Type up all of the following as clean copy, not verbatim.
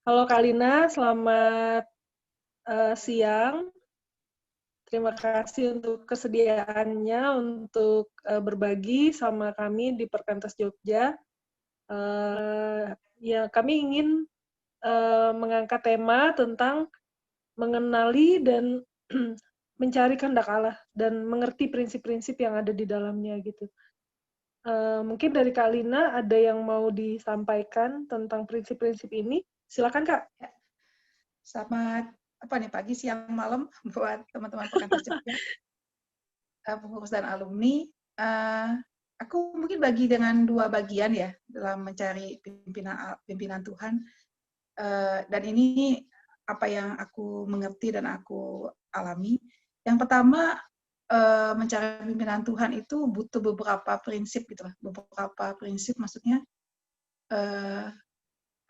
Halo Kak Lina, selamat siang. Terima kasih untuk kesediaannya untuk berbagi sama kami di Perkantas Jogja. Ya, kami ingin mengangkat tema tentang mengenali dan mencari kehendak Allah dan mengerti prinsip-prinsip yang ada di dalamnya gitu. Mungkin dari Kak Lina ada yang mau disampaikan tentang prinsip-prinsip ini? Silakan Kak. Ya, selamat pagi, siang, malam buat teman-teman Perkantas Jogja, pengurus dan alumni. Aku mungkin bagi dengan dua bagian ya dalam mencari pimpinan Tuhan. Dan ini apa yang aku mengerti dan aku alami. Yang pertama, mencari pimpinan Tuhan itu butuh beberapa prinsip gitu lah. Beberapa prinsip maksudnya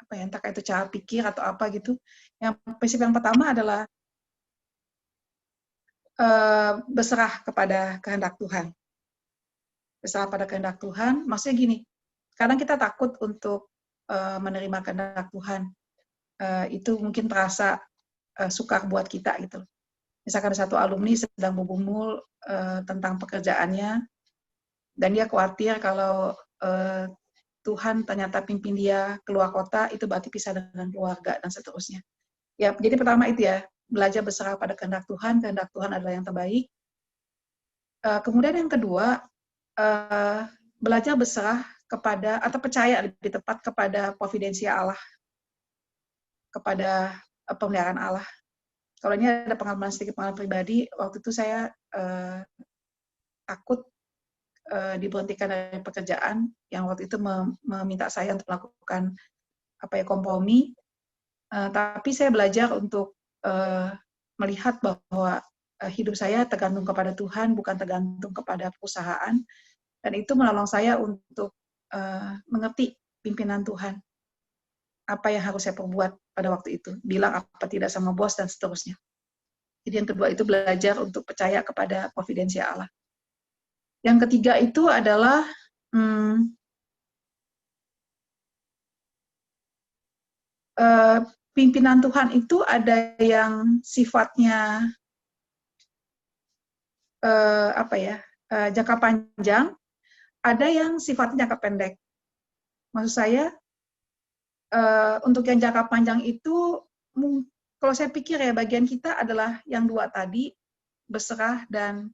apa ya, entah itu cara pikir atau apa gitu. Yang prinsip yang pertama adalah berserah kepada kehendak Tuhan. Berserah pada kehendak Tuhan, maksudnya gini, kadang kita takut untuk menerima kehendak Tuhan. Itu mungkin terasa sukar buat kita gitu. Misalkan ada satu alumni sedang bergumul tentang pekerjaannya, dan dia khawatir kalau Tuhan ternyata pimpin dia keluar kota, itu berarti pisah dengan keluarga dan seterusnya. Ya, jadi pertama itu ya, belajar berserah pada kehendak Tuhan adalah yang terbaik. Kemudian yang kedua, belajar berserah kepada atau percaya lebih tepat kepada providensia Allah, kepada pemeliharaan Allah. Kalau ini ada sedikit pengalaman pribadi, waktu itu saya takut diberhentikan dari pekerjaan yang waktu itu meminta saya untuk melakukan kompromi, tapi saya belajar untuk melihat bahwa hidup saya tergantung kepada Tuhan, bukan tergantung kepada perusahaan, dan itu menolong saya untuk mengerti pimpinan Tuhan, apa yang harus saya perbuat pada waktu itu, bilang apa tidak sama bos dan seterusnya. Jadi yang kedua itu belajar untuk percaya kepada providensia Allah. Yang ketiga itu adalah pimpinan Tuhan itu ada yang sifatnya jangka panjang, ada yang sifatnya jangka pendek. Maksud saya, untuk yang jangka panjang itu, kalau saya pikir ya bagian kita adalah yang dua tadi, berserah dan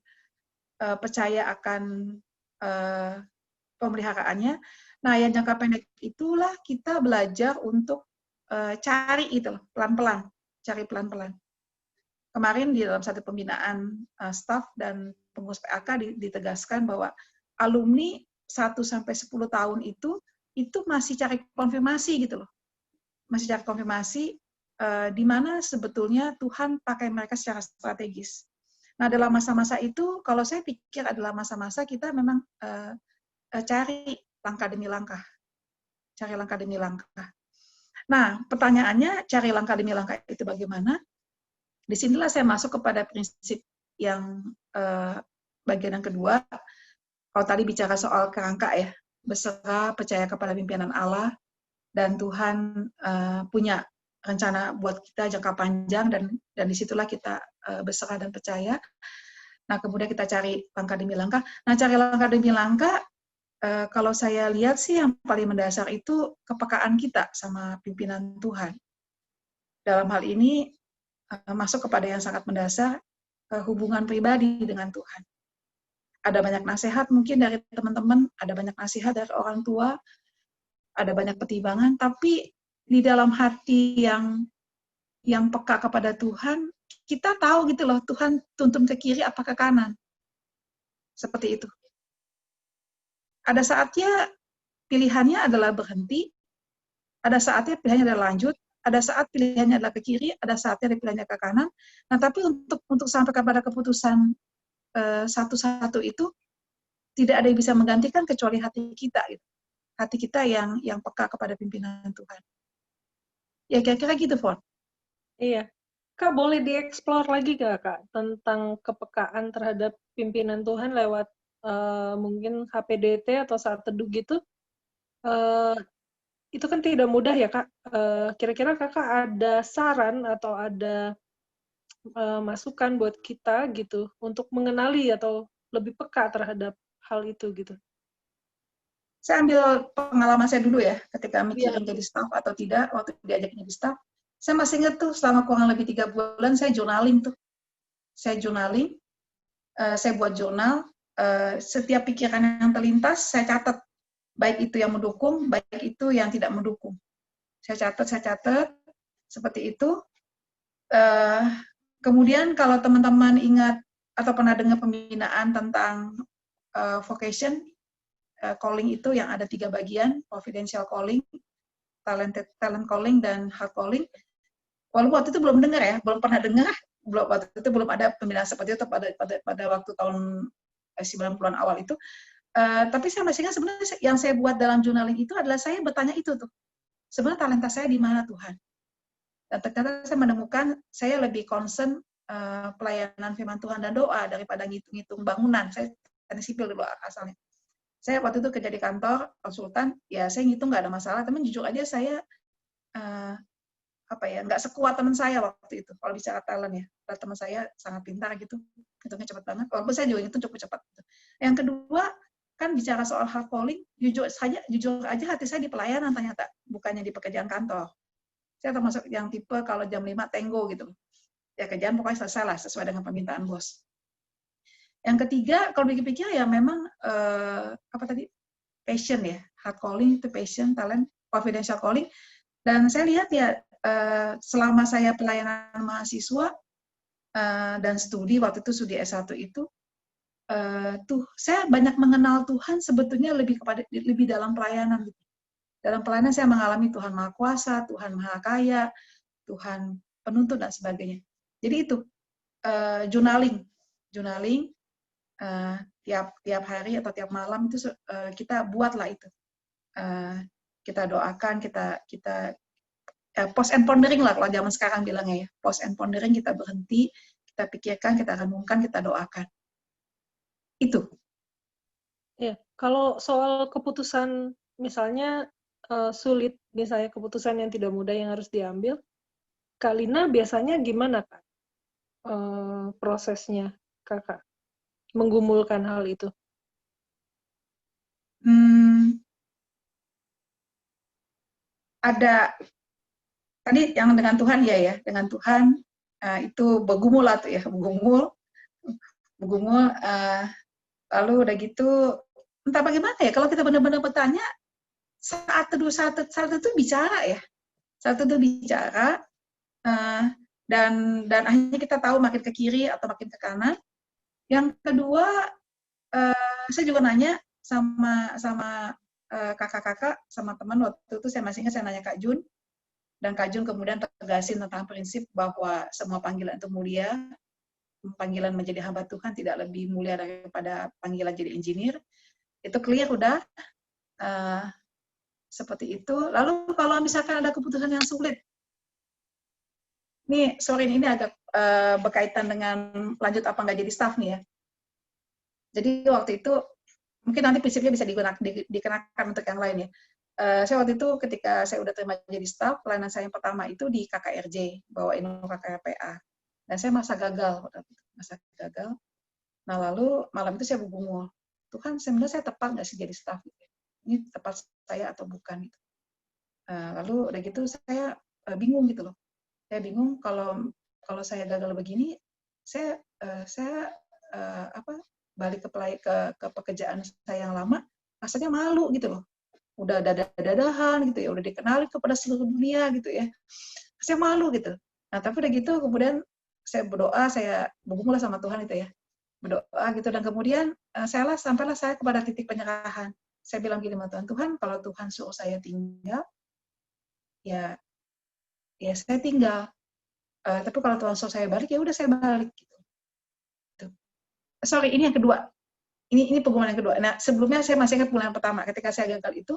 percaya akan pemeliharaannya. Nah, yang jangka pendek itulah kita belajar untuk cari itu pelan-pelan, cari pelan-pelan. Kemarin di dalam satu pembinaan staf dan pengurus PAK ditegaskan bahwa alumni 1-10 tahun itu masih cari konfirmasi gitu loh. Masih cari konfirmasi di mana sebetulnya Tuhan pakai mereka secara strategis. Nah, dalam masa-masa itu, kalau saya pikir adalah masa-masa kita memang cari langkah demi langkah. Cari langkah demi langkah. Nah, pertanyaannya, cari langkah demi langkah itu bagaimana? Disinilah saya masuk kepada prinsip yang bagian yang kedua. Kalau tadi bicara soal kerangka ya, berserah, percaya kepada pimpinan Allah, dan Tuhan punya rencana buat kita jangka panjang, dan disitulah kita berserah dan percaya. Nah, kemudian kita cari langkah demi langkah. Nah, cari langkah demi langkah, kalau saya lihat sih yang paling mendasar itu kepekaan kita sama pimpinan Tuhan. Dalam hal ini, masuk kepada yang sangat mendasar, hubungan pribadi dengan Tuhan. Ada banyak nasihat mungkin dari teman-teman, ada banyak nasihat dari orang tua, ada banyak pertimbangan, tapi di dalam hati yang peka kepada Tuhan, kita tahu gitu loh, Tuhan tuntun ke kiri apa ke kanan. Seperti itu. Ada saatnya pilihannya adalah berhenti, ada saatnya pilihannya adalah lanjut, ada saat pilihannya adalah ke kiri, ada saatnya pilihannya ke kanan. Nah, tapi untuk sampai kepada keputusan satu-satu itu tidak ada yang bisa menggantikan kecuali hati kita, gitu. Hati kita yang peka kepada pimpinan Tuhan. Ya kira-kira gitu, Fon. Iya. Kak, boleh dieksplor lagi nggak, Kak, tentang kepekaan terhadap pimpinan Tuhan lewat mungkin HPDT atau saat teduh gitu? itu kan tidak mudah ya, Kak. Kira-kira Kakak ada saran atau ada masukan buat kita gitu untuk mengenali atau lebih peka terhadap hal itu gitu? Saya ambil pengalaman saya dulu ya, ketika Iya. mikirin jadi staff atau tidak, waktu diajak jadi staff, saya masih ingat tuh selama kurang lebih 3 bulan saya journaling tuh. Saya journaling, saya buat jurnal, setiap pikiran yang terlintas saya catat, baik itu yang mendukung, baik itu yang tidak mendukung. Saya catat, seperti itu. Kemudian kalau teman-teman ingat atau pernah dengar pembinaan tentang vocation, calling itu yang ada 3 bagian, confidential calling, talent calling, dan hard calling. Walaupun waktu itu belum dengar ya, belum pernah dengar, waktu itu belum ada pembinaan seperti itu pada waktu tahun 90-an awal itu. Tapi saya masih ingat sebenarnya yang saya buat dalam journaling itu adalah saya bertanya itu tuh, sebenarnya talenta saya di mana Tuhan? Dan ternyata saya menemukan saya lebih concern pelayanan firman Tuhan dan doa daripada ngitung-ngitung bangunan. Saya teknik sipil dulu asalnya. Saya waktu itu kerja di kantor konsultan, ya saya ngitung nggak ada masalah, tapi jujur aja saya nggak sekuat teman saya waktu itu. Kalau bicara talent ya, teman saya sangat pintar gitu, hitungnya cepat banget. Walaupun saya juga ngitung cukup cepat. Gitu. Yang kedua kan bicara soal hard calling, jujur aja hati saya di pelayanan ternyata, bukannya di pekerjaan kantor. Saya termasuk yang tipe kalau jam 5 tenggo gitu. Ya kerjaan pokoknya selesai lah sesuai dengan permintaan bos. Yang ketiga, kalau dipikir ya memang passion ya, hard calling itu passion, talent, confidential calling. Dan saya lihat ya selama saya pelayanan mahasiswa dan studi waktu itu studi S1 itu saya banyak mengenal Tuhan sebetulnya lebih dalam pelayanan. Dalam pelayanan saya mengalami Tuhan Maha Kuasa, Tuhan Maha Kaya, Tuhan penuntun dan sebagainya. Jadi itu journaling tiap hari atau tiap malam itu kita buatlah itu. Kita doakan, kita post and pondering lah kalau zaman sekarang bilangnya ya. Post and pondering, kita berhenti, kita pikirkan, kita renungkan, kita doakan. Itu. Ya, kalau soal keputusan misalnya sulit, misalnya keputusan yang tidak mudah yang harus diambil, Kak Lina biasanya gimana, Kak? Prosesnya, Kakak, menggumulkan hal itu? Ada tadi yang dengan Tuhan ya, dengan Tuhan itu bergumul lah tuh ya, bergumul, lalu udah gitu entah bagaimana ya, kalau kita benar-benar bertanya, saat itu bicara ya, saat itu bicara, dan akhirnya kita tahu makin ke kiri atau makin ke kanan. Yang kedua, saya juga nanya sama kakak-kakak, sama teman waktu itu, saya masih ingat saya nanya Kak Jun, dan Kak Jun kemudian tegasin tentang prinsip bahwa semua panggilan itu mulia, panggilan menjadi hamba Tuhan tidak lebih mulia daripada panggilan jadi engineer. Itu clear udah, seperti itu. Lalu kalau misalkan ada keputusan yang sulit, ini agak berkaitan dengan lanjut apa nggak jadi staff nih ya. Jadi waktu itu, mungkin nanti prinsipnya bisa dikenakan untuk yang lain ya. Saya waktu itu ketika saya udah terima jadi staff, pelayanan saya yang pertama itu di KKRJ, bawain KKRPA. Dan saya masa gagal. Nah lalu malam itu saya bergumul, Tuhan sebenarnya saya tepat nggak sih jadi staff? Ini tepat saya atau bukan? Gitu. Lalu udah gitu saya bingung gitu loh. Saya bingung kalau saya gagal begini, saya balik ke pekerjaan saya yang lama, rasanya malu gitu loh. Udah dadahan gitu ya, udah dikenali kepada seluruh dunia gitu ya. Saya malu gitu. Nah, tapi udah gitu kemudian saya berdoa, saya bergumul sama Tuhan itu ya. Berdoa gitu, dan kemudian sampailah saya kepada titik penyerahan. Saya bilang gini sama Tuhan, Tuhan kalau Tuhan suruh saya tinggal, ya saya tinggal. Tapi kalau Tuhan suruh saya balik, ya udah saya balik gitu. Sorry, ini yang kedua. Ini pengumuman yang kedua. Nah, sebelumnya saya masih ingat bulan pertama ketika saya gagal itu,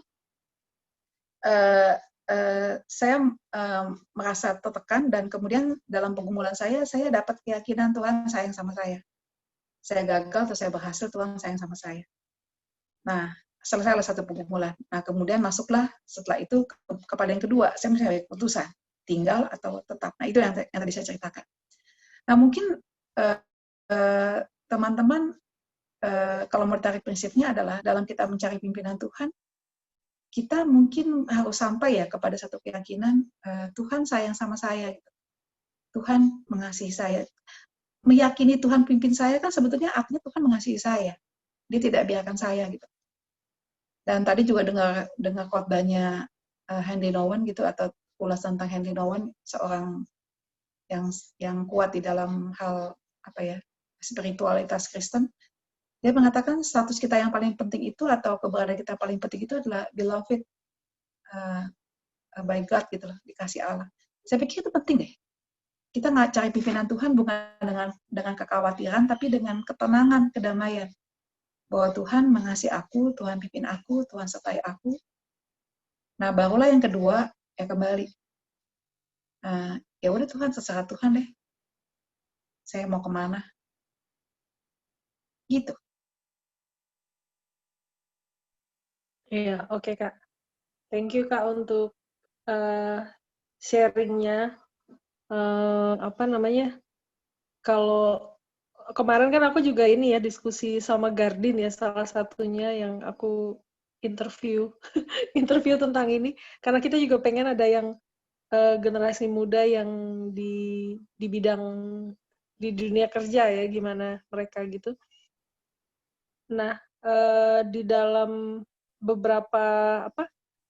saya merasa tertekan, dan kemudian dalam pergumulan saya dapat keyakinan Tuhan sayang sama saya. Saya gagal atau saya berhasil, Tuhan sayang sama saya. Nah, selesailah satu pergumulan. Nah, kemudian masuklah setelah itu kepada yang kedua, saya mesti ambil keputusan, tinggal atau tetap. Nah, itu yang tadi saya ceritakan. Nah, mungkin teman-teman kalau mau tarik prinsipnya adalah dalam kita mencari pimpinan Tuhan, kita mungkin harus sampai ya kepada satu keyakinan, Tuhan sayang sama saya, gitu. Tuhan mengasihi saya. Meyakini Tuhan pimpin saya kan sebetulnya artinya Tuhan mengasihi saya. Dia tidak biarkan saya gitu. Dan tadi juga dengar khotbahnya Henry Nouwen gitu, atau ulasan tentang Henry Nouwen, seorang yang kuat di dalam hal apa ya, spiritualitas Kristen. Dia mengatakan status kita yang paling penting itu, atau keberadaan kita paling penting itu adalah beloved by God gitu loh, dikasih Allah. Saya pikir itu penting deh. Kita nggak cari pimpinan Tuhan bukan dengan kekhawatiran, tapi dengan ketenangan, kedamaian. Bahwa Tuhan mengasihi aku, Tuhan pimpin aku, Tuhan sertai aku. Nah, barulah yang kedua, ya kembali. Ya udah Tuhan, terserah Tuhan deh. Saya mau kemana? Gitu. Iya, oke Kak. Thank you Kak untuk sharingnya. Apa namanya? Kalau kemarin kan aku juga ini ya diskusi sama Gardin ya, salah satunya yang aku interview tentang ini, karena kita juga pengen ada yang generasi muda yang di bidang di dunia kerja ya, gimana mereka gitu. Nah, di dalam beberapa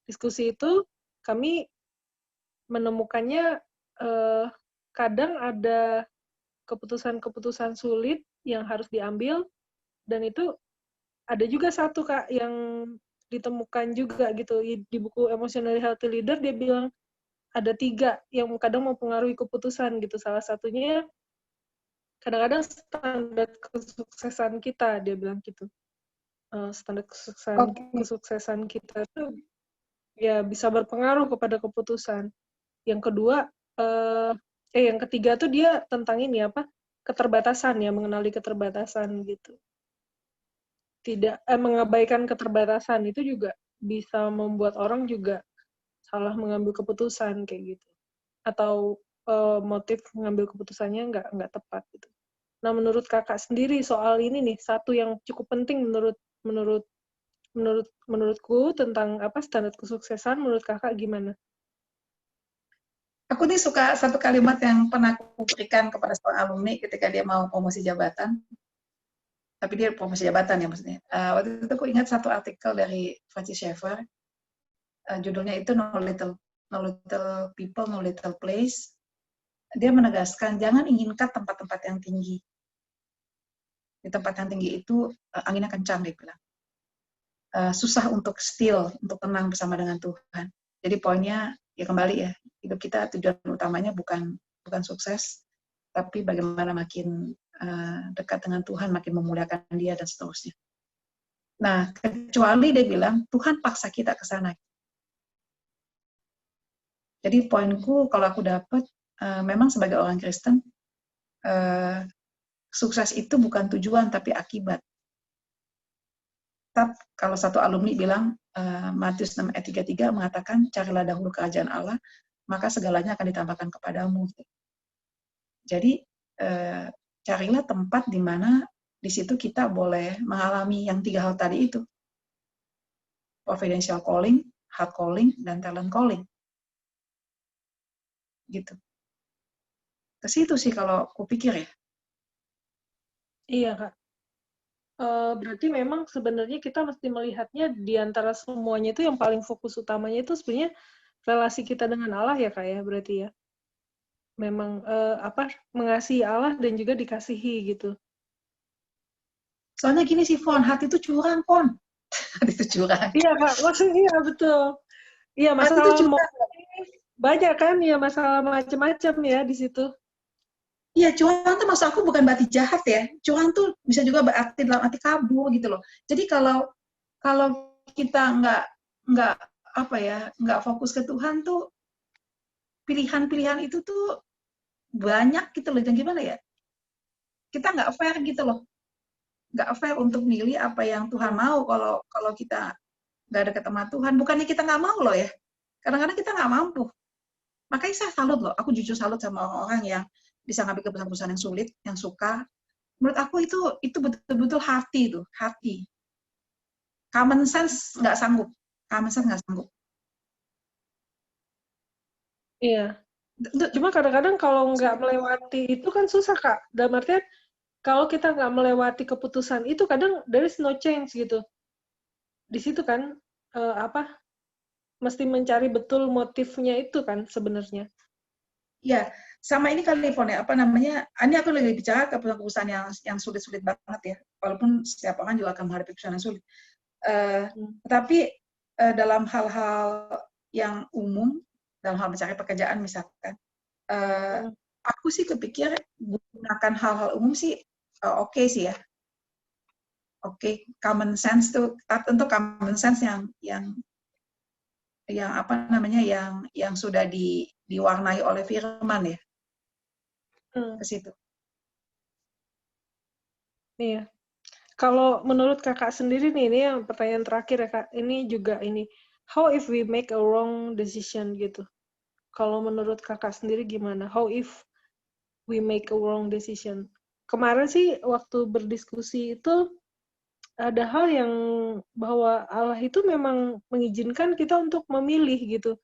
diskusi itu kami menemukannya kadang ada keputusan-keputusan sulit yang harus diambil, dan itu ada juga satu Kak yang ditemukan juga gitu di buku Emotionally Healthy Leader. Dia bilang ada 3 yang kadang mempengaruhi keputusan gitu. Salah satunya kadang-kadang standar kesuksesan kita, dia bilang gitu. Standar kesuksesan kita tuh ya bisa berpengaruh kepada keputusan. Yang kedua, yang ketiga tuh dia tentang ini apa, keterbatasan ya, mengenali keterbatasan gitu. Tidak mengabaikan keterbatasan itu juga bisa membuat orang juga salah mengambil keputusan kayak gitu, atau motif mengambil keputusannya nggak tepat gitu. Nah, menurut Kakak sendiri soal ini nih, satu yang cukup penting menurutku tentang apa standar kesuksesan, menurut Kakak gimana? Aku nih suka satu kalimat yang pernah aku berikan kepada seorang alumni ketika dia mau promosi jabatan. Tapi dia promosi jabatan ya maksudnya. Waktu itu aku ingat satu artikel dari Francis Schaeffer, judulnya itu No Little People, No Little Place. Dia menegaskan jangan inginkan tempat-tempat yang tinggi. Di tempat yang tinggi itu anginnya kencang, dia bilang. Susah untuk still, untuk tenang bersama dengan Tuhan. Jadi poinnya ya kembali ya, hidup kita tujuan utamanya bukan sukses, tapi bagaimana makin dekat dengan Tuhan, makin memuliakan Dia dan seterusnya. Nah, kecuali dia bilang Tuhan paksa kita ke sana. Jadi poinku kalau aku dapat, memang sebagai orang Kristen, sukses itu bukan tujuan tapi akibat. Tapi kalau satu alumni bilang, Matius 6 ayat 33 mengatakan, carilah dahulu kerajaan Allah, maka segalanya akan ditambahkan kepadamu. Jadi, carilah tempat di mana di situ kita boleh mengalami yang 3 hal tadi itu. Providential calling, heart calling, dan talent calling. Gitu. Ke situ sih kalau aku pikir ya. Iya Kak. Berarti memang sebenarnya kita mesti melihatnya di antara semuanya itu yang paling fokus utamanya itu sebenarnya relasi kita dengan Allah ya Kak ya, berarti ya. Memang mengasihi Allah dan juga dikasihi gitu. Soalnya gini sih, Fon, hati itu curang, Fon. Hati itu curang. Iya Kak, maksudnya betul. Iya, Hati itu masalah curang. banyak kan ya, masalah macam-macam ya di situ. Iya, curang tuh maksud aku bukan berarti jahat ya. Curang tuh bisa juga berarti dalam arti kabur gitu loh. Jadi kalau kita nggak fokus ke Tuhan tuh, pilihan-pilihan itu tuh banyak gitu loh. Dan gimana ya? Kita nggak fair gitu loh. nggak fair untuk milih apa yang Tuhan mau kalau kita nggak dekat sama Tuhan. Bukannya kita nggak mau loh ya. Kadang-kadang kita nggak mampu. Makanya saya salut loh. Aku jujur salut sama orang-orang yang bisa ngambil keputusan-keputusan yang sulit, yang suka. Menurut aku itu betul-betul hati tuh, hati. Common sense nggak sanggup. Common sense nggak sanggup. Iya. Cuma kadang-kadang kalau nggak melewati itu kan susah, Kak. Dalam artian, kalau kita nggak melewati keputusan itu, kadang there is no change gitu. Di situ kan, mesti mencari betul motifnya itu kan sebenarnya. Ya, sama ini kali Pon ya, apa namanya? Ini aku lagi bicara keputusan yang sulit-sulit banget ya. Walaupun setiap orang juga akan menghadapi keputusan yang sulit. Tetapi dalam hal-hal yang umum, dalam hal mencari pekerjaan misalkan, aku sih kepikir gunakan hal-hal umum sih oke sih ya. Oke, common sense tuh tentu common sense yang apa namanya yang sudah diwarnai oleh firman ya. Ke situ. Iya. Kalau menurut Kakak sendiri nih, ini yang pertanyaan terakhir ya Kak, ini juga ini, how if we make a wrong decision gitu? Kalau menurut Kakak sendiri gimana? How if we make a wrong decision? Kemarin sih waktu berdiskusi itu ada hal yang bahwa Allah itu memang mengizinkan kita untuk memilih gitu.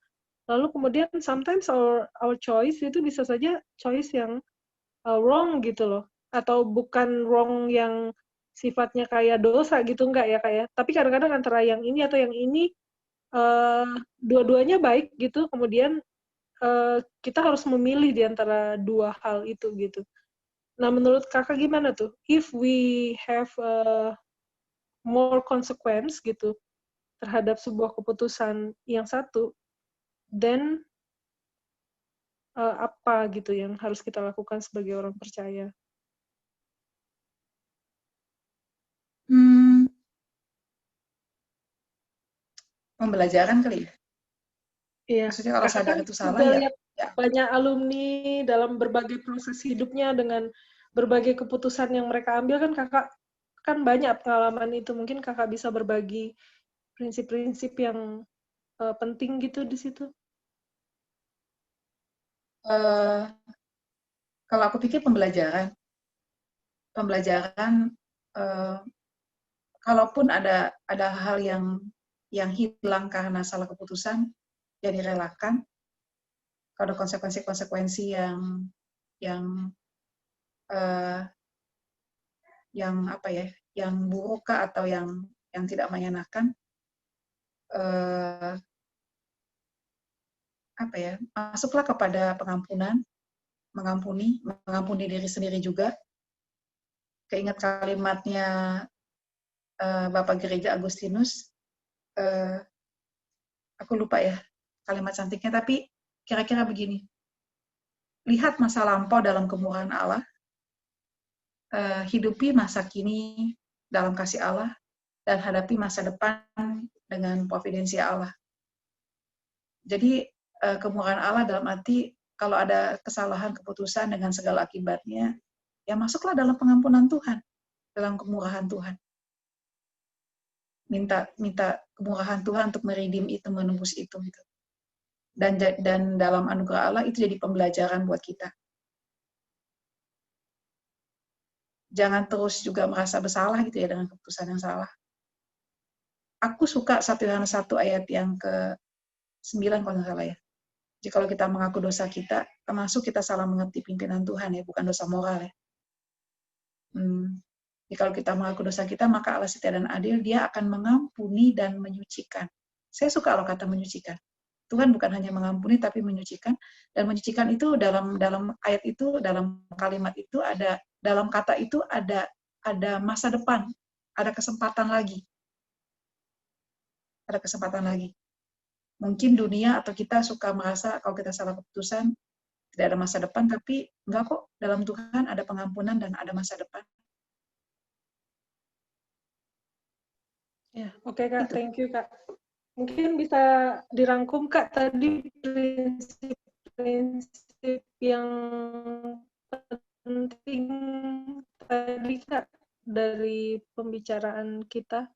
Lalu kemudian sometimes our choice itu bisa saja choice yang wrong gitu loh. Atau bukan wrong yang sifatnya kayak dosa gitu, enggak ya kayak. Tapi kadang-kadang antara yang ini atau yang ini dua-duanya baik gitu, kemudian kita harus memilih di antara dua hal itu gitu. Nah, menurut Kakak gimana tuh? If we have more consequence gitu terhadap sebuah keputusan yang satu, then apa gitu yang harus kita lakukan sebagai orang percaya? Pembelajaran kali ya. Iya, Maksudnya kalau Kakak sadar kan itu salah udah ya. lihat banyak alumni dalam berbagai proses hidupnya dengan berbagai keputusan yang mereka ambil kan Kakak kan banyak pengalaman itu. Mungkin Kakak bisa berbagi prinsip-prinsip yang penting gitu di situ. Kalau aku pikir pembelajaran kalaupun ada hal yang hilang karena salah keputusan, ya direlakan. Kalau ada konsekuensi-konsekuensi yang apa ya, yang buruk atau yang tidak menyenangkan, apa ya, masuklah kepada pengampunan, mengampuni diri sendiri juga. Keingat kalimatnya Bapak Gereja Agustinus, aku lupa ya kalimat cantiknya, tapi kira-kira begini, lihat masa lampau dalam kemurahan Allah, hidupi masa kini dalam kasih Allah, dan hadapi masa depan dengan providensi Allah. Jadi kemurahan Allah dalam arti kalau ada kesalahan keputusan dengan segala akibatnya, ya masuklah dalam pengampunan Tuhan, dalam kemurahan Tuhan. Minta kemurahan Tuhan untuk meridim itu, menembus itu gitu. Dan dalam anugerah Allah itu jadi pembelajaran buat kita. Jangan terus juga merasa bersalah gitu ya dengan keputusan yang salah. Aku suka 1 Yohanes 1 ayat yang ke-9 kalau nggak salah ya. Jadi kalau kita mengaku dosa kita, termasuk kita salah mengerti pimpinan Tuhan ya, bukan dosa moral ya. Jadi kalau kita mengaku dosa kita, maka Allah setia dan adil, dia akan mengampuni dan menyucikan. Saya suka kalau kata menyucikan. Tuhan bukan hanya mengampuni, tapi menyucikan. Dan menyucikan itu dalam ayat itu, dalam kalimat itu, dalam kata itu ada masa depan, ada kesempatan lagi. Ada kesempatan lagi. Mungkin dunia atau kita suka merasa kalau kita salah keputusan, tidak ada masa depan, tapi enggak kok, dalam Tuhan ada pengampunan dan ada masa depan. Ya, oke Kak, thank you Kak. Mungkin bisa dirangkum Kak tadi prinsip-prinsip yang penting tadi Kak dari pembicaraan kita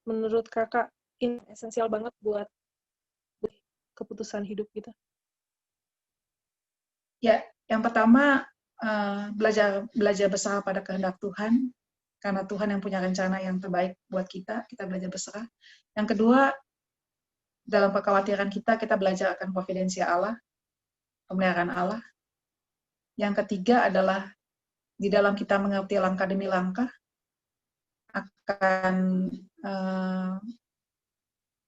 menurut Kakak ini esensial banget buat keputusan hidup kita? Ya, yang pertama belajar berserah pada kehendak Tuhan, karena Tuhan yang punya rencana yang terbaik buat kita belajar berserah. Yang kedua, dalam kekhawatiran kita belajar akan providensi Allah, pemeliharaan Allah. Yang ketiga adalah di dalam kita mengerti langkah demi langkah akan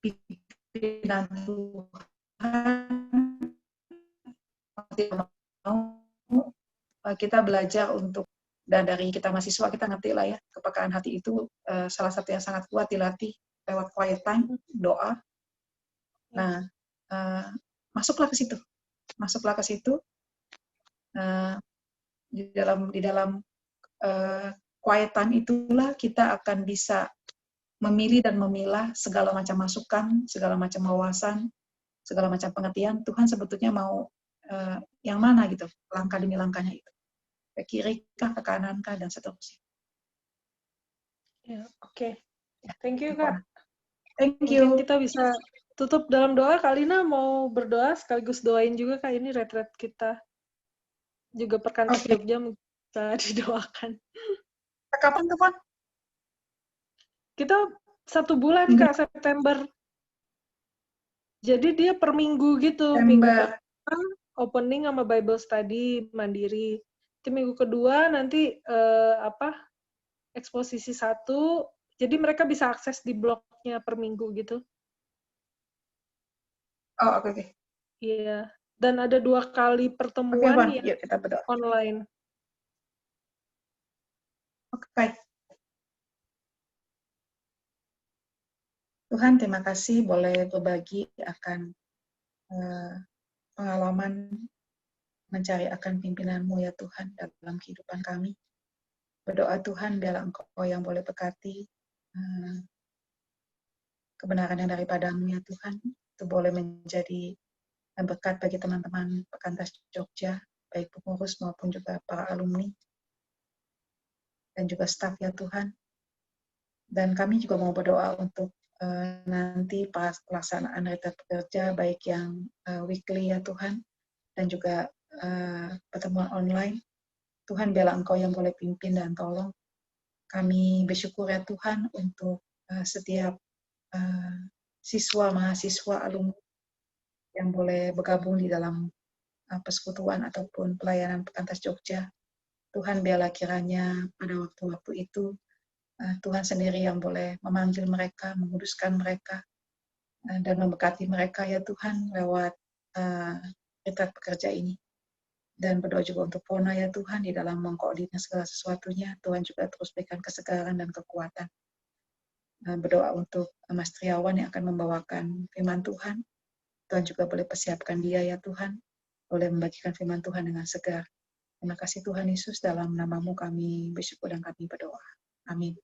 pimpinan Tuhan, kita belajar untuk, dan dari kita mahasiswa kita ngerti lah ya, kepekaan hati itu salah satu yang sangat kuat dilatih lewat quiet time, doa. Nah, masuklah ke situ. Di dalam quiet time itulah kita akan bisa memilih dan memilah segala macam masukan, segala macam wawasan, segala macam pengertian. Tuhan sebetulnya mau yang mana gitu, langkah demi langkahnya itu. Ke kiri kah, ke kanan kah, dan seterusnya. Ya, oke. Thank you, Kak. Thank you. Mungkin kita bisa tutup dalam doa. Kak Lina mau berdoa sekaligus doain juga, Kak, ini retret kita. Juga Perkantas Jogja bisa didoakan. Kapan tuh, Pak? Kita 1 bulan, Kak, September. Jadi dia per minggu gitu. Minggu pertama opening sama Bible study mandiri. Itu minggu kedua nanti eksposisi 1. Jadi mereka bisa akses di blognya per minggu gitu. Oh, oke. Iya. Dan ada 2 kali pertemuan yang yuk kita berdoa. Online. Oke. Tuhan, terima kasih boleh berbagi akan pengalaman mencari akan pimpinan-Mu ya Tuhan dalam kehidupan kami. Berdoa Tuhan biarlah Engkau yang boleh berkati kebenaran yang daripada-Mu ya Tuhan. Itu boleh menjadi berkat bagi teman-teman Perkantas Jogja, baik pengurus maupun juga para alumni dan juga staf ya Tuhan. Dan kami juga mau berdoa untuk nanti pas pelaksanaan retret pekerja, baik yang weekly ya Tuhan, dan juga pertemuan online. Tuhan biarlah Engkau yang boleh pimpin dan tolong. Kami bersyukur ya Tuhan untuk setiap siswa, mahasiswa, alumni yang boleh bergabung di dalam persekutuan ataupun pelayanan Perkantas Jogja. Tuhan biarlah kiranya pada waktu-waktu itu Tuhan sendiri yang boleh memanggil mereka, menguduskan mereka, dan memberkati mereka ya Tuhan lewat retret pekerja ini. Dan berdoa juga untuk Pona ya Tuhan di dalam mengkoordinir segala sesuatunya. Tuhan juga terus berikan kesegaran dan kekuatan. Berdoa untuk Mas Triawan yang akan membawakan firman Tuhan. Tuhan juga boleh persiapkan dia ya Tuhan, boleh membagikan firman Tuhan dengan segar. Terima kasih Tuhan Yesus, dalam nama-Mu kami bersyukur dan kami berdoa. Amin.